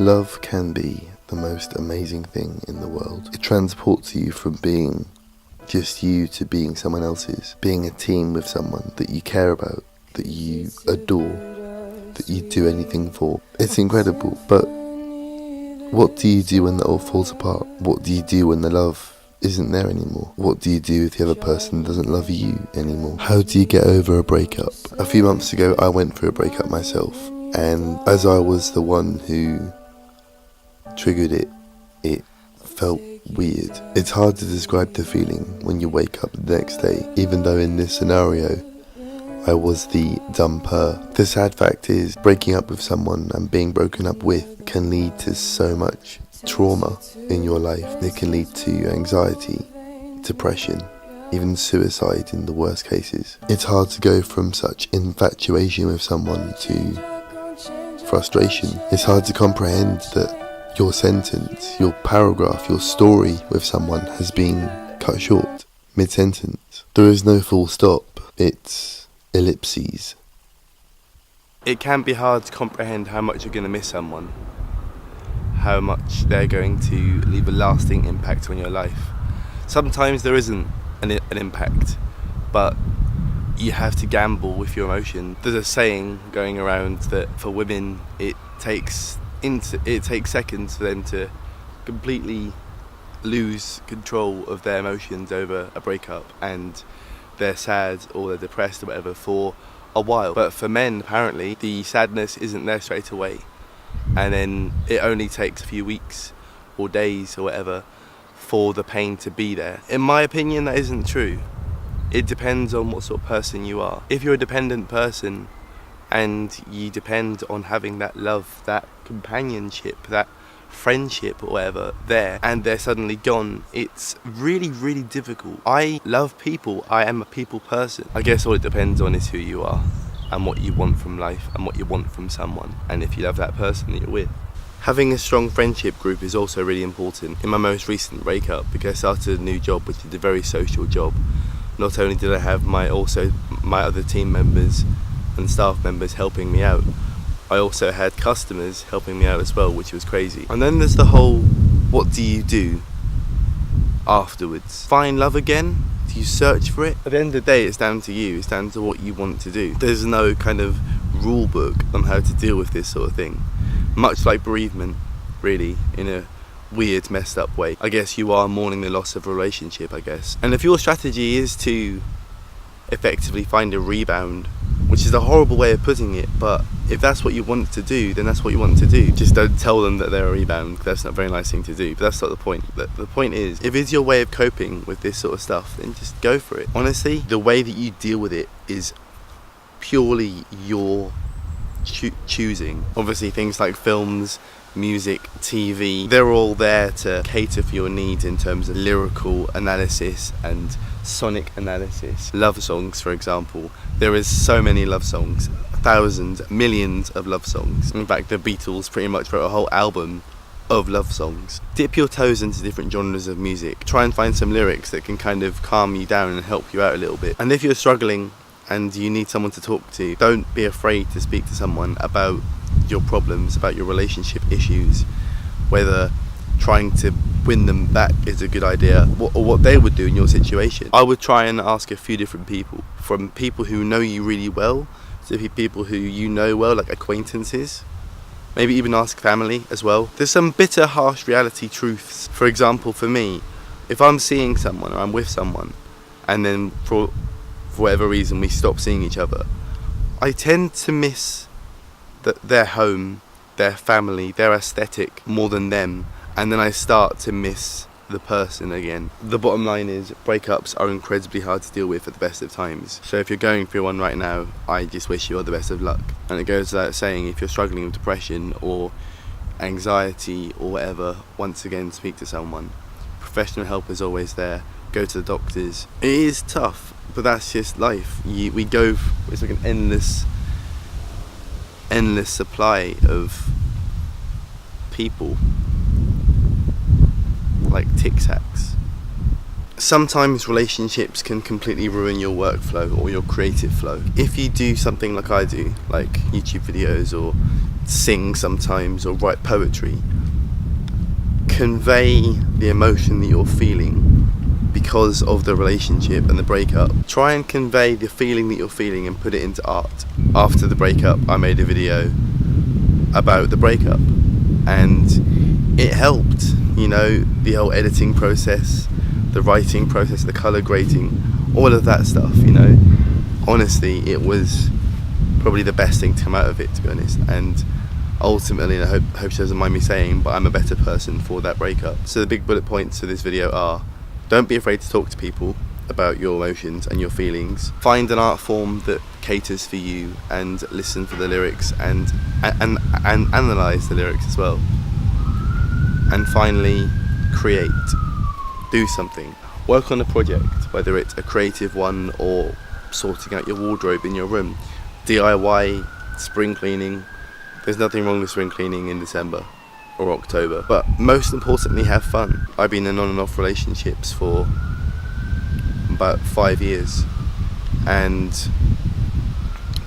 Love can be the most amazing thing in the world. It transports you from being just you to being someone else's, being a team with someone that you care about, that you adore, that you do anything for. It's incredible, but what do you do when that all falls apart? What do you do when the love isn't there anymore? What do you do if the other person doesn't love you anymore? How do you get over a breakup? A few months ago I went through a breakup myself, and as I was the one who triggered it, it felt weird. It's hard to describe the feeling when you wake up the next day, even though in this scenario I was the dumper. The sad fact is, breaking up with someone and being broken up with can lead to so much trauma in your life. It can lead to anxiety, depression, even suicide in the worst cases. It's hard to go from such infatuation with someone to frustration. It's hard to comprehend that your sentence, your paragraph, your story with someone has been cut short mid-sentence. There is no full stop, it's ellipses. It can be hard to comprehend how much you're going to miss someone, how much they're going to leave a lasting impact on your life. Sometimes there isn't an impact, but you have to gamble with your emotion. There's a saying going around that for women it takes seconds for them to completely lose control of their emotions over a breakup, and they're sad or they're depressed or whatever for a while. But for men, apparently, the sadness isn't there straight away, and then it only takes a few weeks or days or whatever for the pain to be there. In my opinion, that isn't true. It depends on what sort of person you are. If you're a dependent person and you depend on having that love, that companionship, that friendship or whatever there, and they're suddenly gone, it's really, really difficult. I love people. I am a people person. I guess all it depends on is who you are and what you want from life and what you want from someone, and if you love that person that you're with. Having a strong friendship group is also really important. In my most recent breakup, because I started a new job, which is a very social job, not only did I have my other team members and staff members helping me out, I also had customers helping me out as well, which was crazy. And then there's the whole, what do you do afterwards? Find love again? Do you search for it? At the end of the day, it's down to you. It's down to what you want to do. There's no kind of rule book on how to deal with this sort of thing. Much like bereavement, really, in a weird, messed up way. I guess you are mourning the loss of a relationship, I guess. And if your strategy is to effectively find a rebound, which is a horrible way of putting it, but if that's what you want to do, then that's what you want to do. Just don't tell them that they're a rebound. That's not a very nice thing to do, but that's not the point. The point is, if it's your way of coping with this sort of stuff, then just go for it. Honestly, the way that you deal with it is purely your choosing. Obviously, things like films, music, TV, they're all there to cater for your needs in terms of lyrical analysis and sonic analysis. Love songs, for example. There is so many love songs, thousands, millions of love songs. In fact, the Beatles pretty much wrote a whole album of love songs. Dip your toes into different genres of music. Try and find some lyrics that can kind of calm you down and help you out a little bit. And if you're struggling and you need someone to talk to, don't be afraid to speak to someone about your problems, about your relationship issues, whether trying to win them back is a good idea, or what they would do in your situation. I would try and ask a few different people, from people who know you really well to people who you know well, like acquaintances. Maybe even ask family as well. There's some bitter, harsh reality truths. For example, for me, if I'm seeing someone or I'm with someone and then for whatever reason we stop seeing each other, I tend to miss their home, their family, their aesthetic more than them, and then I start to miss the person again. The bottom line is, breakups are incredibly hard to deal with at the best of times. So if you're going through one right now, I just wish you all the best of luck. And it goes without saying, if you're struggling with depression or anxiety or whatever, once again, speak to someone. Professional help is always there. Go to the doctors. It is tough, but that's just life. It's like an endless supply of people, like Tic Tacs. Sometimes relationships can completely ruin your workflow or your creative flow. If you do something like I do, like YouTube videos or sing sometimes or write poetry, convey the emotion that you're feeling because of the relationship and the breakup. Try and convey the feeling that you're feeling and put it into art. After the breakup, I made a video about the breakup, and it helped, you know, the whole editing process, the writing process, the colour grading, all of that stuff, you know. Honestly, it was probably the best thing to come out of it, to be honest. And ultimately, and I hope she doesn't mind me saying, but I'm a better person for that breakup. So the big bullet points of this video are: don't be afraid to talk to people about your emotions and your feelings. Find an art form that caters for you and listen for the lyrics and analyse the lyrics as well. And finally, create. Do something. Work on a project, whether it's a creative one or sorting out your wardrobe in your room. DIY, spring cleaning. There's nothing wrong with spring cleaning in December or October. But most importantly, have fun. I've been in on and off relationships for about 5 years. And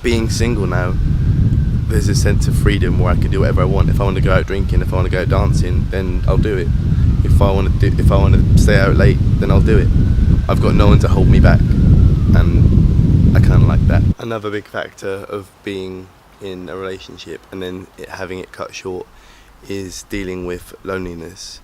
being single now, there's a sense of freedom where I can do whatever I want. If I want to go out drinking, if I want to go out dancing, then I'll do it. If I want to stay out late, then I'll do it. I've got no one to hold me back, and I kind of like that. Another big factor of being in a relationship and then having it cut short is dealing with loneliness.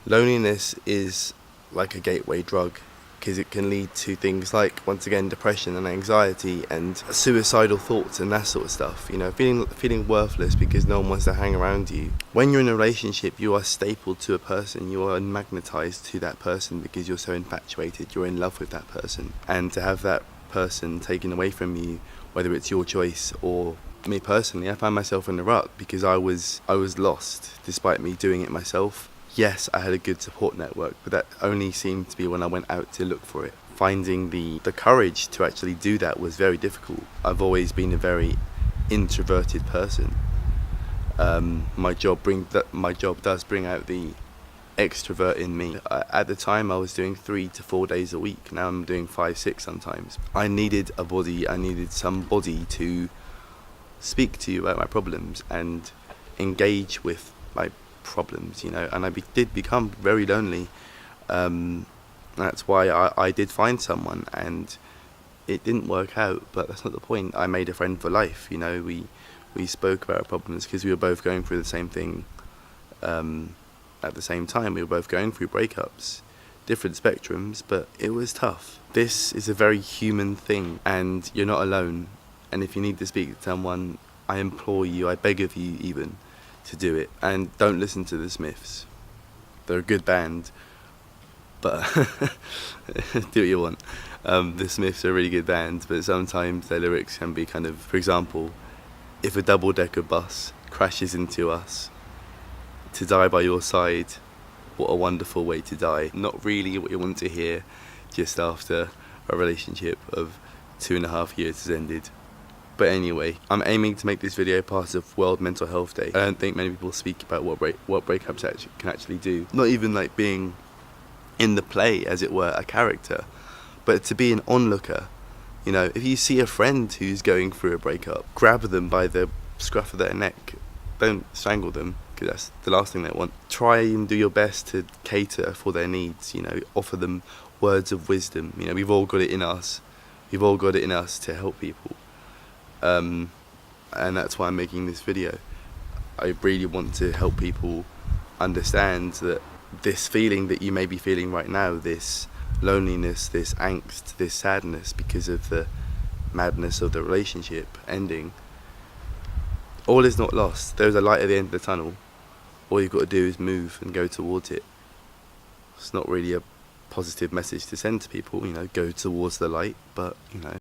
Loneliness is like a gateway drug, because it can lead to things like, once again, depression and anxiety and suicidal thoughts and that sort of stuff. You know, feeling worthless because no one wants to hang around you. When you're in a relationship, you are stapled to a person. You are magnetized to that person because you're so infatuated. You're in love with that person. And to have that person taken away from you, whether it's your choice or me personally, I found myself in a rut because I was lost despite me doing it myself. Yes, I had a good support network, but that only seemed to be when I went out to look for it. Finding the courage to actually do that was very difficult. I've always been a very introverted person. My job does bring out the extrovert in me. At the time, I was doing 3 to 4 days a week. Now I'm doing 5, 6 sometimes. I needed a body. I needed somebody to speak to about my problems and engage with my problems, you know, and I did become very lonely. That's why I did find someone, and it didn't work out, but that's not the point. I made a friend for life, you know. We spoke about our problems because we were both going through the same thing at the same time. We were both going through breakups, different spectrums, but it was tough. This is a very human thing, and you're not alone. And if you need to speak to someone, I implore you, I beg of you even, to do it. And don't listen to the Smiths. They're a good band, but do what you want. The Smiths are a really good band, but sometimes their lyrics can be kind of, for example, if a double-decker bus crashes into us, to die by your side, what a wonderful way to die. Not really what you want to hear just after a relationship of 2.5 years has ended. But anyway, I'm aiming to make this video part of World Mental Health Day. I don't think many people speak about what breakups can actually do. Not even like being in the play, as it were, a character, but to be an onlooker. You know, if you see a friend who's going through a breakup, grab them by the scruff of their neck. Don't strangle them, because that's the last thing they want. Try and do your best to cater for their needs, you know, offer them words of wisdom. You know, we've all got it in us. We've all got it in us to help people. And that's why I'm making this video. I really want to help people understand that this feeling that you may be feeling right now, this loneliness, this angst, this sadness because of the madness of the relationship ending, all is not lost. There's a light at the end of the tunnel. All you've got to do is move and go towards it. It's not really a positive message to send to people, you know, go towards the light, but, you know,